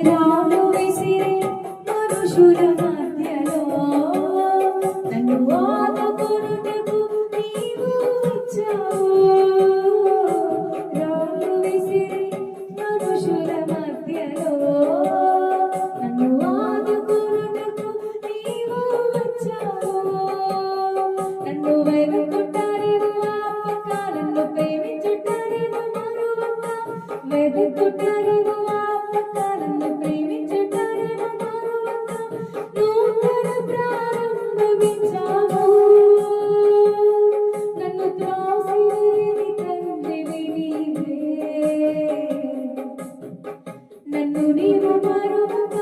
రాళ్ళు విసిరే మనుషుల మధ్యలో నన్ను ఆదుకొనుటకు నీవు వచ్చావు. రాళ్ళు విసిరే మనుషుల మధ్యలో నన్ను ఆదుకొనుటకు నీవు వచ్చావు. నన్ను వెతుకుటారేమో ఆపక, నన్ను ప్రేమించుటారేమో మరువక, వెతుకుటారేమో ఆపక, నన్ను ప్రేమించుటారేమో మరువక, నూతన ప్రారంభమిచ్చావు. నన్ను త్రోసివేయని తండ్రివి నీవే. నన్ను నీవు మరువక